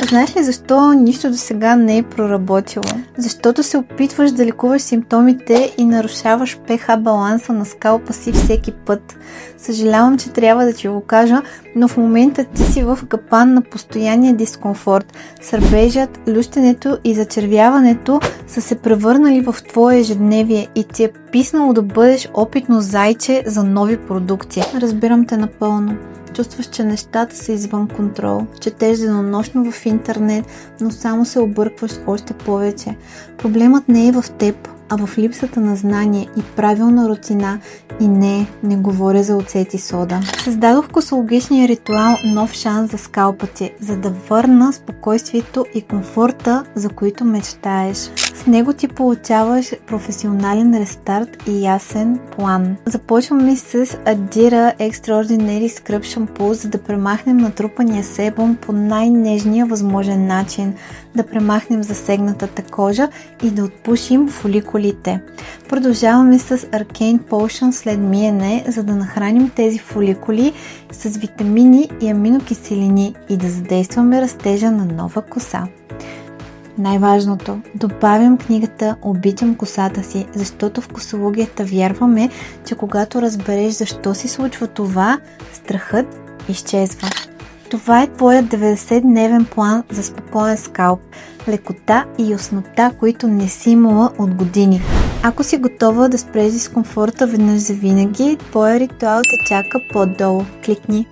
Знаеш ли защо нищо до сега не е проработило? Защото се опитваш да лекуваш симптомите и нарушаваш ПХ баланса на скалпа си всеки път. Съжалявам, че трябва да ти го кажа, но в момента ти си в капан на постоянния дискомфорт. Сърбежът, лющенето и зачервяването са се превърнали в твое ежедневие и ти е писнало да бъдеш опитно зайче за нови продукти. Разбирам те напълно. Чувстваш, че нещата са извън контрол. Четеш денонощно в интернет, но само се объркваш още повече. Проблемът не е в теб, а в липсата на знание и правилна рутина. И не говоря за оцет и сода. Създадох в косологичния ритуал нов шанс за скалпа ти, за да върна спокойствието и комфорта, за които мечтаеш. С него ти получаваш професионален рестарт и ясен план. Започваме с Adira Extraordinary Scrub Shampoo, за да премахнем натрупания себум по най-нежния възможен начин, да премахнем засегнатата кожа и да отпушим фоликулите. Продължаваме с Arcane Potion след миене, за да нахраним тези фоликули с витамини и аминокиселини и да задействаме растежа на нова коса. Най-важното, добавям книгата "Обичам косата си", защото в косологията вярваме, че когато разбереш защо си случва това, страхът изчезва. Това е твоят 90-дневен план за спокоен скалп, лекота и яснота, които не си имала от години. Ако си готова да спреш дискомфорта веднъж за винаги, твоя ритуал те чака по-долу. Кликни.